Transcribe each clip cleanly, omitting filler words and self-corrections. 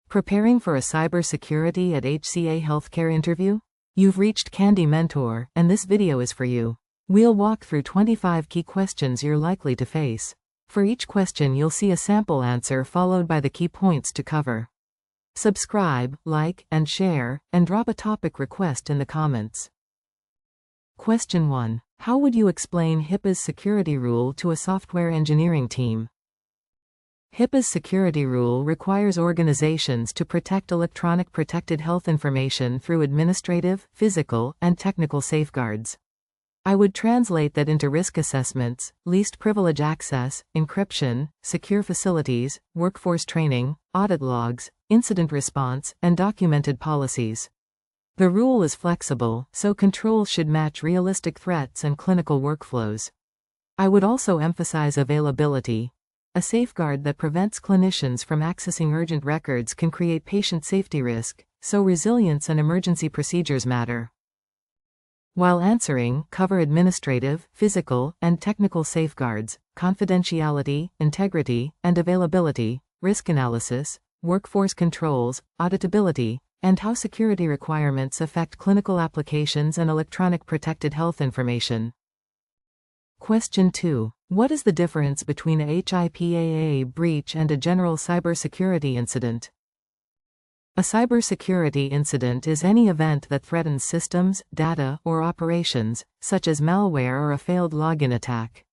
Preparing for a cybersecurity at HCA Healthcare interview? You've reached Candy Mentor, and this video is for you. We'll walk through 25 key questions you're likely to face. For each question you'll see a sample answer followed by the key points to cover. Subscribe, like, and share, and drop a topic request in the comments. Question 1. How would you explain HIPAA's security rule to a software engineering team? HIPAA's security rule requires organizations to protect electronic protected health information through administrative, physical, and technical safeguards. I would translate that into risk assessments, least privilege access, encryption, secure facilities, workforce training, audit logs, incident response, and documented policies. The rule is flexible, so controls should match realistic threats and clinical workflows. I would also emphasize availability. A safeguard that prevents clinicians from accessing urgent records can create patient safety risk, so resilience and emergency procedures matter. While answering, cover administrative, physical, and technical safeguards, confidentiality, integrity, and availability, risk analysis, workforce controls, auditability, and how security requirements affect clinical applications and electronic protected health information. Question 2. What is the difference between a HIPAA breach and a general cybersecurity incident? A cybersecurity incident is any event that threatens systems, data, or operations, such as malware or a failed login attack.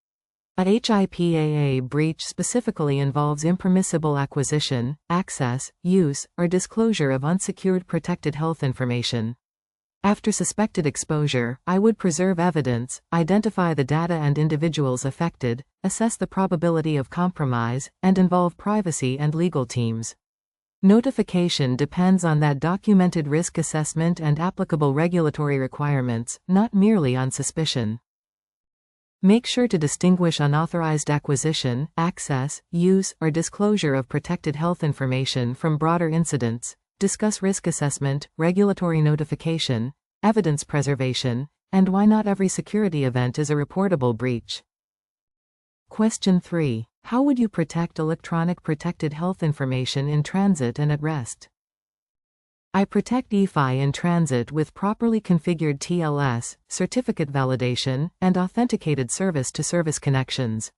A HIPAA breach specifically involves impermissible acquisition, access, use, or disclosure of unsecured protected health information. After suspected exposure, I would preserve evidence, identify the data and individuals affected, assess the probability of compromise, and involve privacy and legal teams. Notification depends on that documented risk assessment and applicable regulatory requirements, not merely on suspicion. Make sure to distinguish unauthorized acquisition, access, use, or disclosure of protected health information from broader incidents. Discuss risk assessment, regulatory notification, evidence preservation, and why not every security event is a reportable breach. Question 3. How would you protect electronic protected health information in transit and at rest? I protect EFI in transit with properly configured TLS, certificate validation, and authenticated service-to-service connections.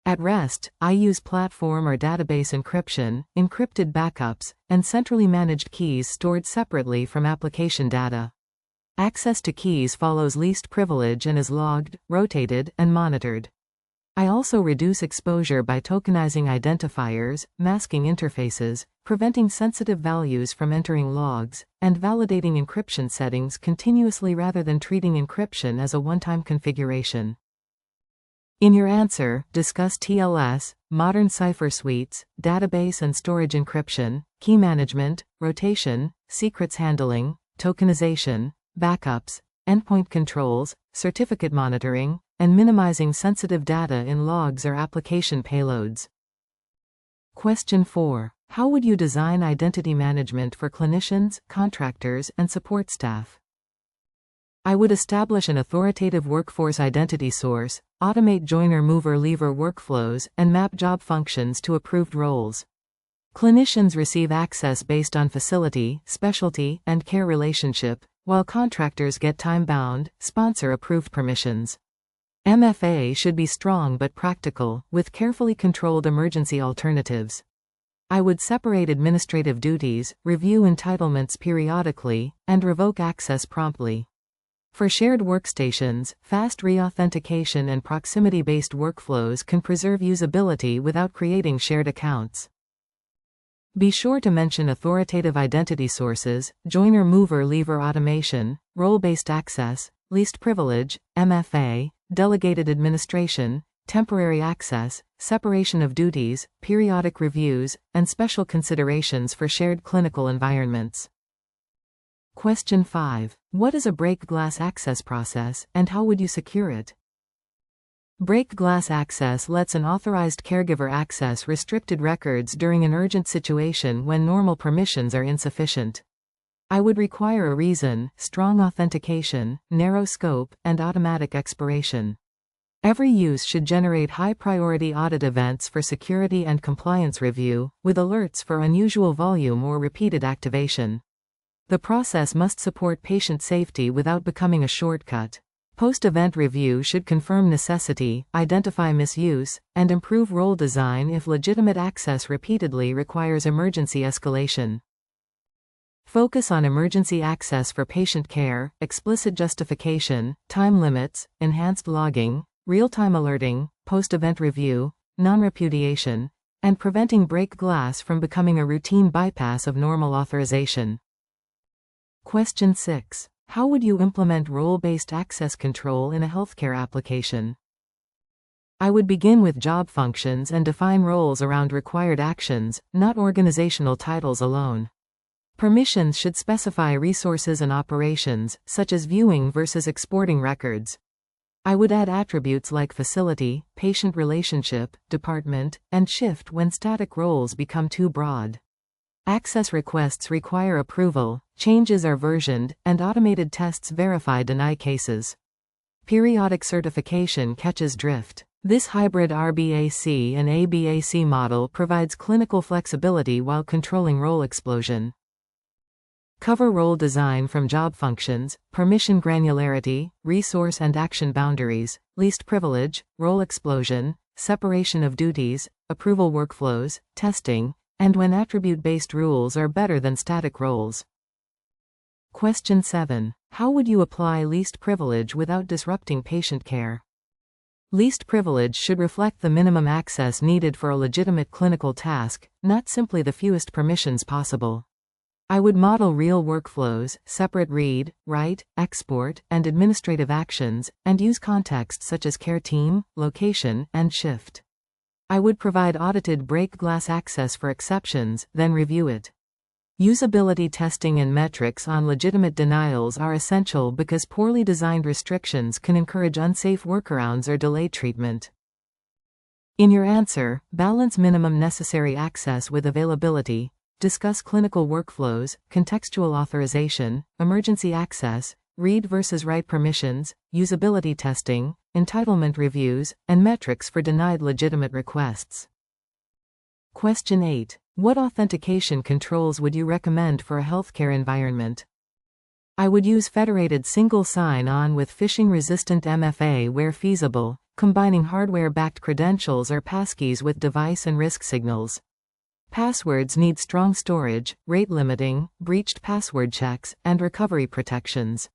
At rest, I use platform or database encryption, encrypted backups, and centrally managed keys stored separately from application data. Access to keys follows least privilege and is logged, rotated, and monitored. I also reduce exposure by tokenizing identifiers, masking interfaces, preventing sensitive values from entering logs, and validating encryption settings continuously rather than treating encryption as a one-time configuration. In your answer, discuss TLS, modern cipher suites, database and storage encryption, key management, rotation, secrets handling, tokenization, backups, endpoint controls, certificate monitoring, and minimizing sensitive data in logs or application payloads. Question 4. How would you design identity management for clinicians, contractors, and support staff? I would establish an authoritative workforce identity source, automate joiner-mover-leaver workflows, and map job functions to approved roles. Clinicians receive access based on facility, specialty, and care relationship, while contractors get time-bound, sponsor-approved permissions. MFA should be strong but practical, with carefully controlled emergency alternatives. I would separate administrative duties, review entitlements periodically, and revoke access promptly. For shared workstations, fast re-authentication and proximity-based workflows can preserve usability without creating shared accounts. Be sure to mention authoritative identity sources, joiner-mover-leaver automation, role-based access, least privilege, MFA, delegated administration, temporary access, separation of duties, periodic reviews, and special considerations for shared clinical environments. Question 5. What is a break glass access process, and how would you secure it? Break glass access lets an authorized caregiver access restricted records during an urgent situation when normal permissions are insufficient. I would require a reason, strong authentication, narrow scope, and automatic expiration. Every use should generate high-priority audit events for security and compliance review, with alerts for unusual volume or repeated activation. The process must support patient safety without becoming a shortcut. Post-event review should confirm necessity, identify misuse, and improve role design if legitimate access repeatedly requires emergency escalation. Focus on emergency access for patient care, explicit justification, time limits, enhanced logging, real-time alerting, post-event review, non-repudiation, and preventing break glass from becoming a routine bypass of normal authorization. Question 6. How would you implement role-based access control in a healthcare application? I would begin with job functions and define roles around required actions, not organizational titles alone. Permissions should specify resources and operations, such as viewing versus exporting records. I would add attributes like facility, patient relationship, department, and shift when static roles become too broad. Access requests require approval, changes are versioned, and automated tests verify deny cases. Periodic certification catches drift. This hybrid RBAC and ABAC model provides clinical flexibility while controlling role explosion. Cover role design from job functions, permission granularity, resource and action boundaries, least privilege, role explosion, separation of duties, approval workflows, testing, and when attribute-based rules are better than static roles. Question 7. How would you apply least privilege without disrupting patient care? Least privilege should reflect the minimum access needed for a legitimate clinical task, not simply the fewest permissions possible. I would model real workflows, separate read, write, export, and administrative actions, and use context such as care team, location, and shift. I would provide audited break glass access for exceptions, then review it. Usability testing and metrics on legitimate denials are essential because poorly designed restrictions can encourage unsafe workarounds or delayed treatment. In your answer, balance minimum necessary access with availability. Discuss clinical workflows, contextual authorization, emergency access, read versus write permissions, usability testing, entitlement reviews, and metrics for denied legitimate requests. Question 8. What authentication controls would you recommend for a healthcare environment? I would use federated single sign-on with phishing-resistant MFA where feasible, combining hardware-backed credentials or passkeys with device and risk signals. Passwords need strong storage, rate limiting, breached password checks, and recovery protections.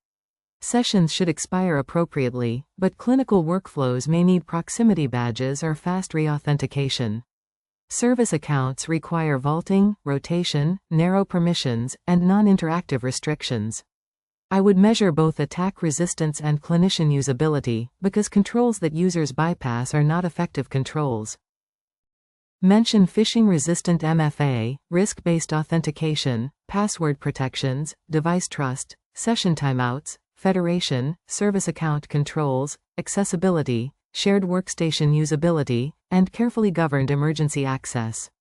Sessions should expire appropriately, but clinical workflows may need proximity badges or fast re-authentication. Service accounts require vaulting, rotation, narrow permissions, and non-interactive restrictions. I would measure both attack resistance and clinician usability, because controls that users bypass are not effective controls. Mention phishing-resistant MFA, risk-based authentication, password protections, device trust, session timeouts, federation, service account controls, accessibility, shared workstation usability, and carefully governed emergency access.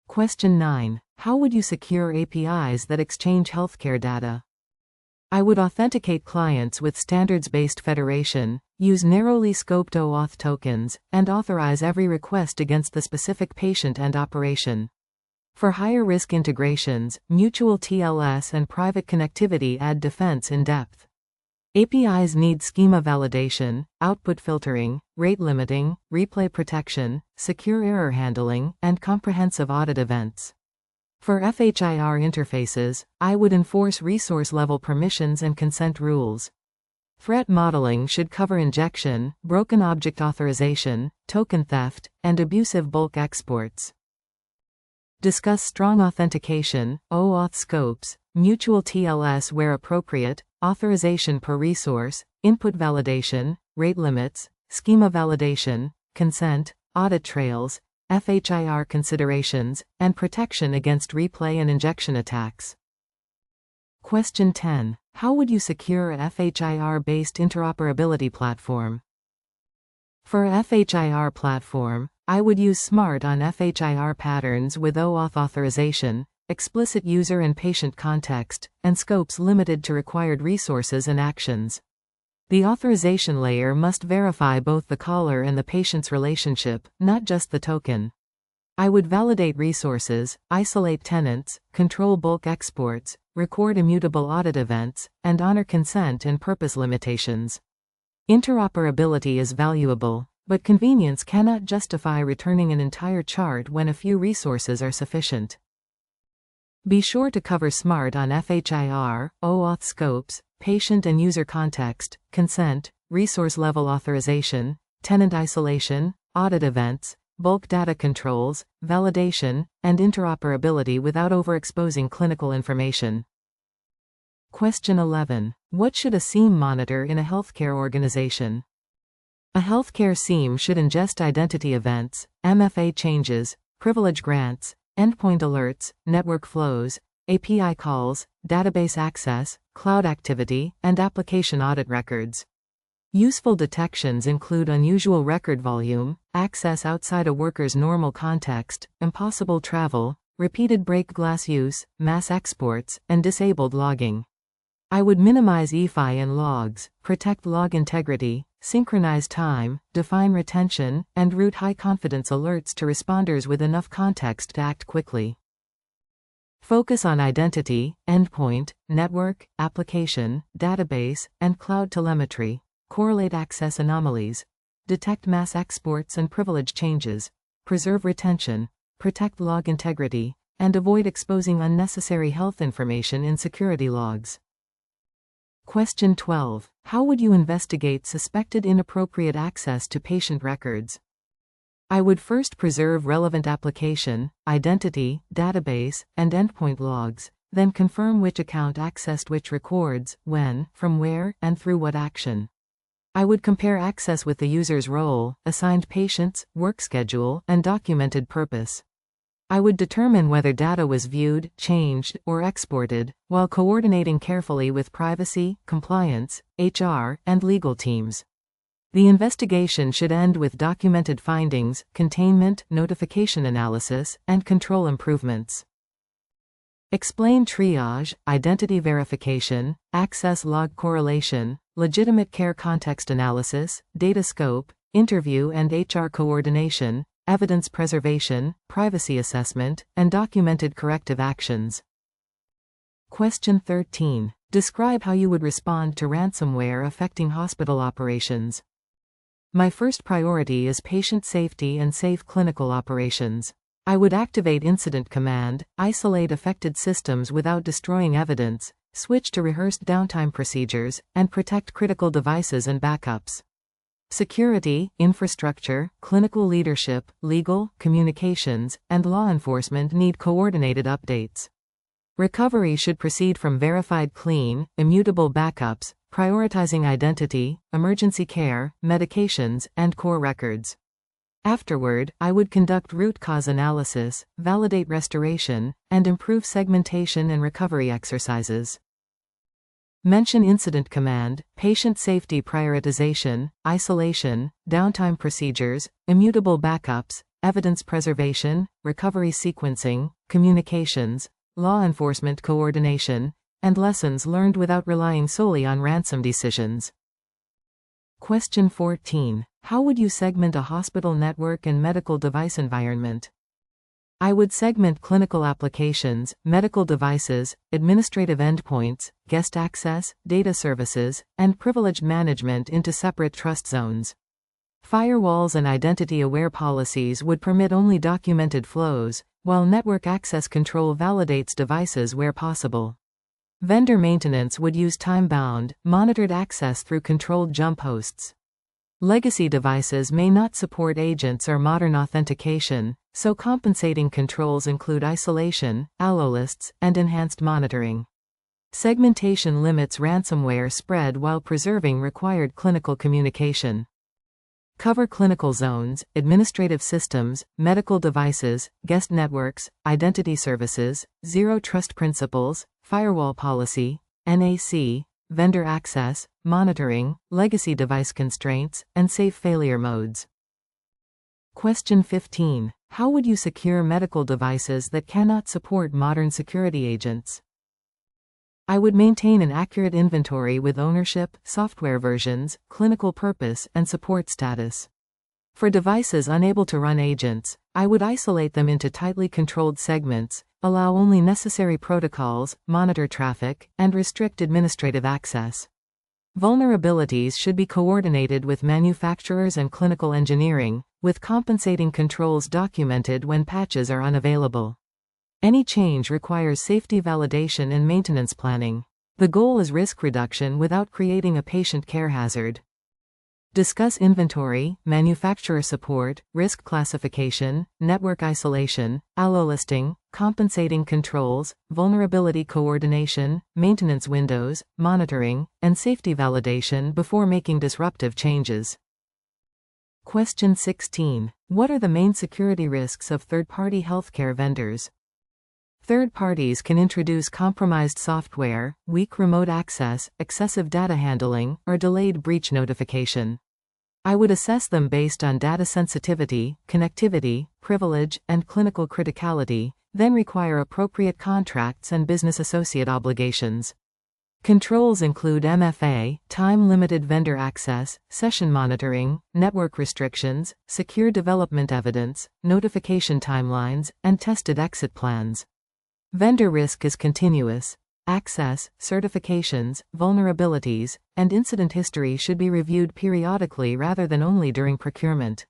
Question 9. How would you secure APIs that exchange healthcare data? I would authenticate clients with standards-based federation, use narrowly scoped OAuth tokens, and authorize every request against the specific patient and operation. For higher-risk integrations, mutual TLS and private connectivity add defense in depth. APIs need schema validation, output filtering, rate limiting, replay protection, secure error handling, and comprehensive audit events. For FHIR interfaces, I would enforce resource-level permissions and consent rules. Threat modeling should cover injection, broken object authorization, token theft, and abusive bulk exports. Discuss strong authentication, OAuth scopes, mutual TLS where appropriate, authorization per resource, input validation, rate limits, schema validation, consent, audit trails, FHIR considerations, and protection against replay and injection attacks. Question 10. How would you secure a FHIR-based interoperability platform? For a FHIR platform, I would use SMART on FHIR patterns with OAuth authorization, explicit user and patient context, and scopes limited to required resources and actions. The authorization layer must verify both the caller and the patient's relationship, not just the token. I would validate resources, isolate tenants, control bulk exports, record immutable audit events, and honor consent and purpose limitations. Interoperability is valuable, but convenience cannot justify returning an entire chart when a few resources are sufficient. Be sure to cover SMART on FHIR, OAuth scopes, patient and user context, consent, resource level authorization, tenant isolation, audit events, bulk data controls, validation, and interoperability without overexposing clinical information. Question 11. What should a SIEM monitor in a healthcare organization? A healthcare SIEM should ingest identity events, MFA changes, privilege grants, endpoint alerts, network flows, API calls, database access, cloud activity, and application audit records. Useful detections include unusual record volume, access outside a worker's normal context, impossible travel, repeated break glass use, mass exports, and disabled logging. I would minimize EFI and logs, protect log integrity, synchronize time, define retention, and route high-confidence alerts to responders with enough context to act quickly. Focus on identity, endpoint, network, application, database, and cloud telemetry. Correlate access anomalies. Detect mass exports and privilege changes. Preserve retention. Protect log integrity, and avoid exposing unnecessary health information in security logs. Question 12. How would you investigate suspected inappropriate access to patient records? I would first preserve relevant application, identity, database, and endpoint logs, then confirm which account accessed which records, when, from where, and through what action. I would compare access with the user's role, assigned patients, work schedule, and documented purpose. I would determine whether data was viewed, changed, or exported, while coordinating carefully with privacy, compliance, HR, and legal teams. The investigation should end with documented findings, containment, notification analysis, and control improvements. Explain triage, identity verification, access log correlation, legitimate care context analysis, data scope, interview and HR coordination, evidence preservation, privacy assessment, and documented corrective actions. Question 13. Describe how you would respond to ransomware affecting hospital operations. My first priority is patient safety and safe clinical operations. I would activate Incident Command, isolate affected systems without destroying evidence, switch to rehearsed downtime procedures, and protect critical devices and backups. Security, infrastructure, clinical leadership, legal, communications, and law enforcement need coordinated updates. Recovery should proceed from verified clean, immutable backups, prioritizing identity, emergency care, medications, and core records. Afterward, I would conduct root cause analysis, validate restoration, and improve segmentation and recovery exercises. Mention Incident Command, patient safety prioritization, isolation, downtime procedures, immutable backups, evidence preservation, recovery sequencing, communications, law enforcement coordination, and lessons learned without relying solely on ransom decisions. Question 14. How would you segment a hospital network and medical device environment? I would segment clinical applications, medical devices, administrative endpoints, guest access, data services, and privilege management into separate trust zones. Firewalls and identity-aware policies would permit only documented flows, while network access control validates devices where possible. Vendor maintenance would use time-bound, monitored access through controlled jump hosts. Legacy devices may not support agents or modern authentication, so compensating controls include isolation, allo lists, and enhanced monitoring. Segmentation limits ransomware spread while preserving required clinical communication. Cover clinical zones, administrative systems, medical devices, guest networks, identity services, zero trust principles, firewall policy, NAC, vendor access, monitoring, legacy device constraints, and safe failure modes. Question 15. How would you secure medical devices that cannot support modern security agents? I would maintain an accurate inventory with ownership, software versions, clinical purpose, and support status. For devices unable to run agents, I would isolate them into tightly controlled segments, allow only necessary protocols, monitor traffic, and restrict administrative access. Vulnerabilities should be coordinated with manufacturers and clinical engineering, with compensating controls documented when patches are unavailable. Any change requires safety validation and maintenance planning. The goal is risk reduction without creating a patient care hazard. Discuss inventory, manufacturer support, risk classification, network isolation, allo listing, compensating controls, vulnerability coordination, maintenance windows, monitoring, and safety validation before making disruptive changes. Question 16. What are the main security risks of third-party healthcare vendors? Third parties can introduce compromised software, weak remote access, excessive data handling, or delayed breach notification. I would assess them based on data sensitivity, connectivity, privilege, and clinical criticality, then require appropriate contracts and business associate obligations. Controls include MFA, time-limited vendor access, session monitoring, network restrictions, secure development evidence, notification timelines, and tested exit plans. Vendor risk is continuous. Access, certifications, vulnerabilities, and incident history should be reviewed periodically rather than only during procurement.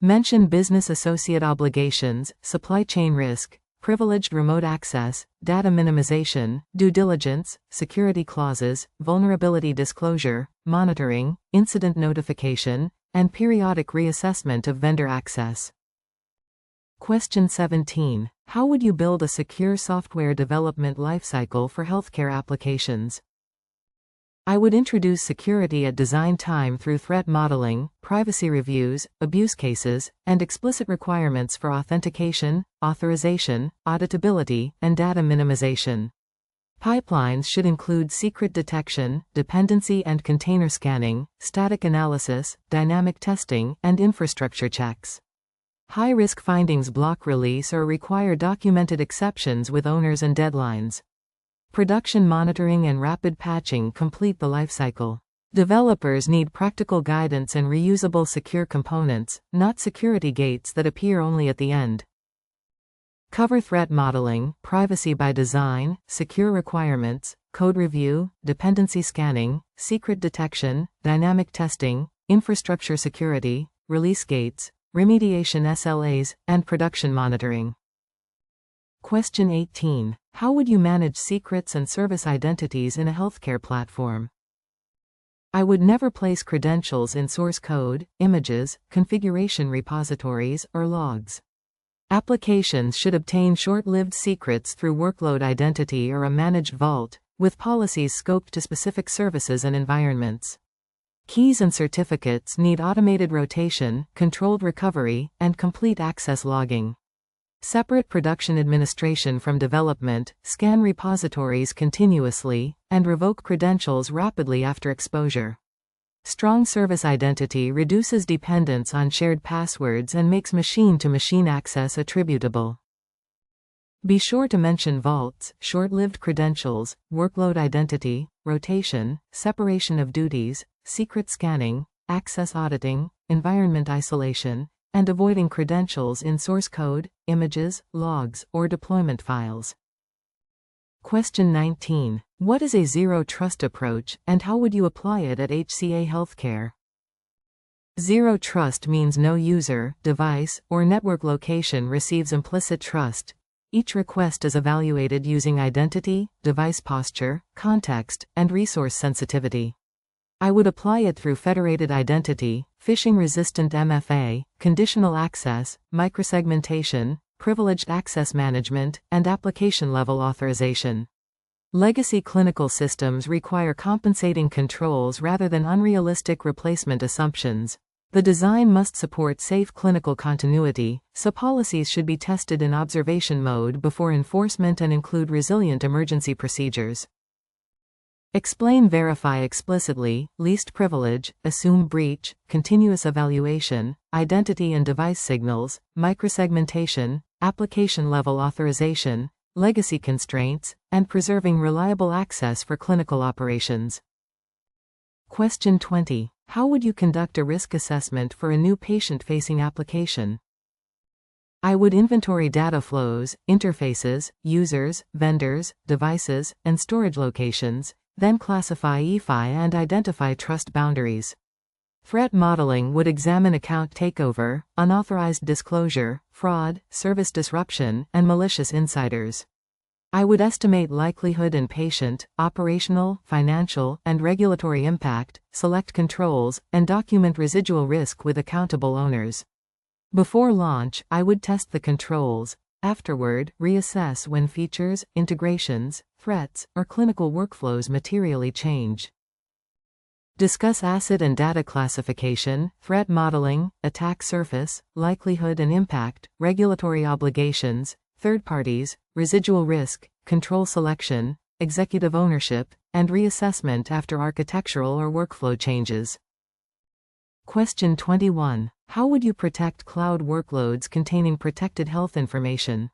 Mention business associate obligations, supply chain risk, privileged remote access, data minimization, due diligence, security clauses, vulnerability disclosure, monitoring, incident notification, and periodic reassessment of vendor access. Question 17. How would you build a secure software development lifecycle for healthcare applications? I would introduce security at design time through threat modeling, privacy reviews, abuse cases, and explicit requirements for authentication, authorization, auditability, and data minimization. Pipelines should include secret detection, dependency and container scanning, static analysis, dynamic testing, and infrastructure checks. High-risk findings block release or require documented exceptions with owners and deadlines. Production monitoring and rapid patching complete the lifecycle. Developers need practical guidance and reusable secure components, not security gates that appear only at the end. Cover threat modeling, privacy by design, secure requirements, code review, dependency scanning, secret detection, dynamic testing, infrastructure security, release gates, remediation SLAs, and production monitoring. Question 18. How would you manage secrets and service identities in a healthcare platform? I would never place credentials in source code, images, configuration repositories, or logs. Applications should obtain short-lived secrets through workload identity or a managed vault, with policies scoped to specific services and environments. Keys and certificates need automated rotation, controlled recovery, and complete access logging. Separate production administration from development, scan repositories continuously, and revoke credentials rapidly after exposure. Strong service identity reduces dependence on shared passwords and makes machine-to-machine access attributable. Be sure to mention vaults, short-lived credentials, workload identity, rotation, separation of duties, secret scanning, access auditing, environment isolation, and avoiding credentials in source code, images, logs, or deployment files. Question 19. What is a zero trust approach, and how would you apply it at HCA Healthcare? Zero trust means no user, device, or network location receives implicit trust. Each request is evaluated using identity, device posture, context, and resource sensitivity. I would apply it through federated identity, phishing-resistant MFA, conditional access, microsegmentation, privileged access management, and application-level authorization. Legacy clinical systems require compensating controls rather than unrealistic replacement assumptions. The design must support safe clinical continuity, so policies should be tested in observation mode before enforcement and include resilient emergency procedures. Explain verify explicitly, least privilege, assume breach, continuous evaluation, identity and device signals, microsegmentation, application-level authorization, legacy constraints, and preserving reliable access for clinical operations. Question 20. How would you conduct a risk assessment for a new patient-facing application? I would inventory data flows, interfaces, users, vendors, devices, and storage locations, then classify EFI and identify trust boundaries. Threat modeling would examine account takeover, unauthorized disclosure, fraud, service disruption, and malicious insiders. I would estimate likelihood and patient, operational, financial, and regulatory impact, select controls, and document residual risk with accountable owners. Before launch, I would test the controls. Afterward, reassess when features, integrations, threats, or clinical workflows materially change. Discuss asset and data classification, threat modeling, attack surface, likelihood and impact, regulatory obligations, third parties, residual risk, control selection, executive ownership, and reassessment after architectural or workflow changes. Question 21. How would you protect cloud workloads containing protected health information?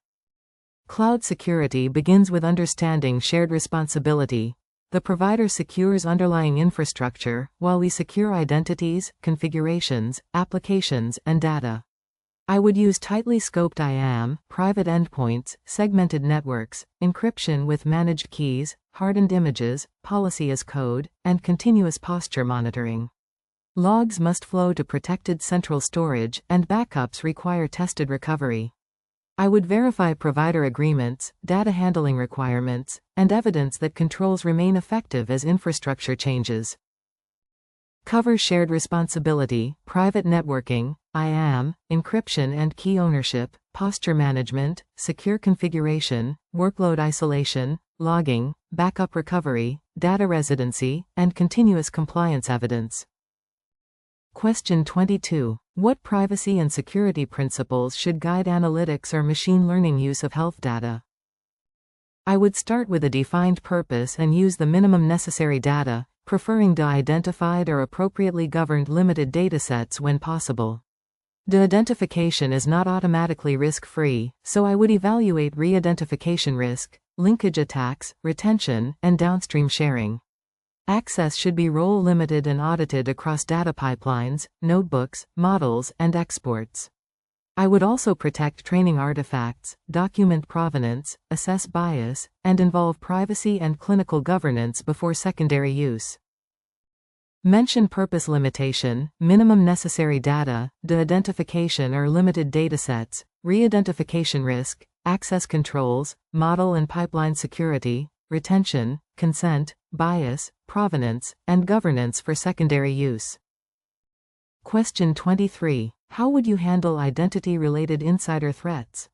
Cloud security begins with understanding shared responsibility. The provider secures underlying infrastructure, while we secure identities, configurations, applications, and data. I would use tightly scoped IAM, private endpoints, segmented networks, encryption with managed keys, hardened images, policy as code, and continuous posture monitoring. Logs must flow to protected central storage, and backups require tested recovery. I would verify provider agreements, data handling requirements, and evidence that controls remain effective as infrastructure changes. Cover shared responsibility, private networking, IAM, encryption and key ownership, posture management, secure configuration, workload isolation, logging, backup recovery, data residency, and continuous compliance evidence. Question 22. What privacy and security principles should guide analytics or machine learning use of health data? I would start with a defined purpose and use the minimum necessary data, preferring de-identified or appropriately governed limited datasets when possible. De-identification is not automatically risk-free, so I would evaluate re-identification risk, linkage attacks, retention, and downstream sharing. Access should be role-limited and audited across data pipelines, notebooks, models, and exports. I would also protect training artifacts, document provenance, assess bias, and involve privacy and clinical governance before secondary use. Mention purpose limitation, minimum necessary data, de-identification or limited datasets, re-identification risk, access controls, model and pipeline security, retention, consent, bias, provenance, and governance for secondary use. Question 23. How would you handle identity-related insider threats?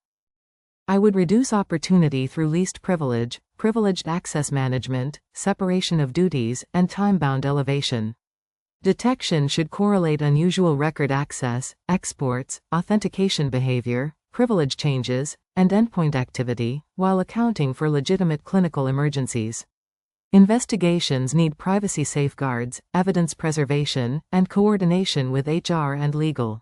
I would reduce opportunity through least privilege, privileged access management, separation of duties, and time-bound elevation. Detection should correlate unusual record access, exports, authentication behavior, privilege changes, and endpoint activity, while accounting for legitimate clinical emergencies. Investigations need privacy safeguards, evidence preservation, and coordination with HR and legal.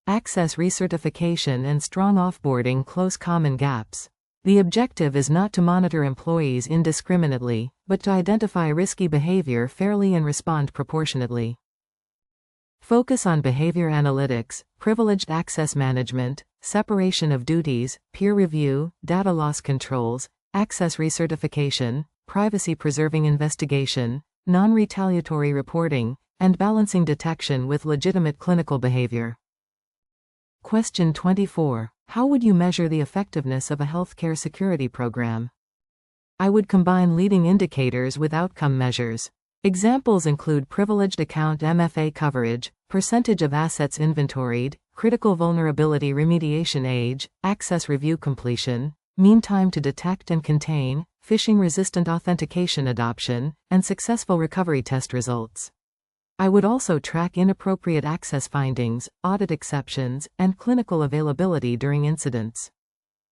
Access recertification and strong offboarding close common gaps. The objective is not to monitor employees indiscriminately, but to identify risky behavior fairly and respond proportionately. Focus on behavior analytics, privileged access management, separation of duties, peer review, data loss controls, access recertification, privacy-preserving investigation, non-retaliatory reporting, and balancing detection with legitimate clinical behavior. Question 24. How would you measure the effectiveness of a healthcare security program? I would combine leading indicators with outcome measures. Examples include privileged account MFA coverage, percentage of assets inventoried, critical vulnerability remediation age, access review completion, mean time to detect and contain, phishing-resistant authentication adoption, and successful recovery test results. I would also track inappropriate access findings, audit exceptions, and clinical availability during incidents.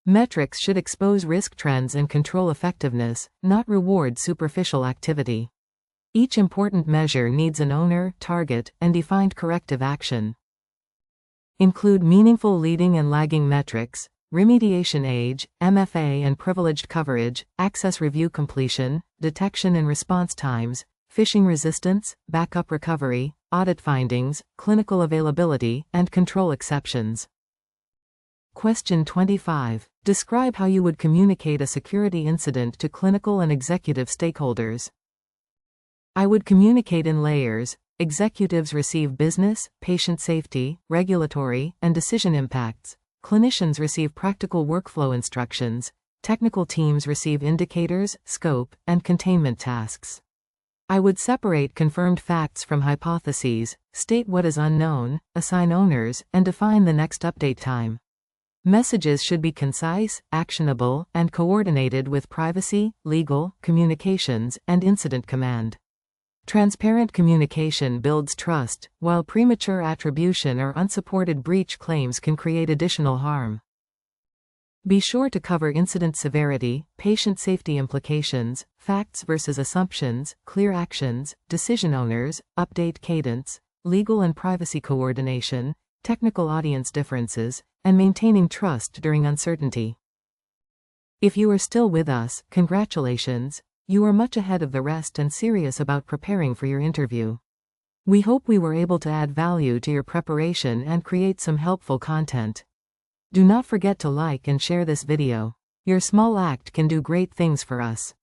Metrics should expose risk trends and control effectiveness, not reward superficial activity. Each important measure needs an owner, target, and defined corrective action. Include meaningful leading and lagging metrics, remediation age, MFA and privileged coverage, access review completion, detection and response times, phishing resistance, backup recovery, audit findings, clinical availability, and control exceptions. Question 25. Describe how you would communicate a security incident to clinical and executive stakeholders. I would communicate in layers. Executives receive business, patient safety, regulatory, and decision impacts. Clinicians receive practical workflow instructions. Technical teams receive indicators, scope, and containment tasks. I would separate confirmed facts from hypotheses, state what is unknown, assign owners, and define the next update time. Messages should be concise, actionable, and coordinated with privacy, legal, communications, and incident command. Transparent communication builds trust, while premature attribution or unsupported breach claims can create additional harm. Be sure to cover incident severity, patient safety implications, facts versus assumptions, clear actions, decision owners, update cadence, legal and privacy coordination, technical audience differences, and maintaining trust during uncertainty. If you are still with us, congratulations. You are much ahead of the rest and serious about preparing for your interview. We hope we were able to add value to your preparation and create some helpful content. Do not forget to like and share this video. Your small act can do great things for us.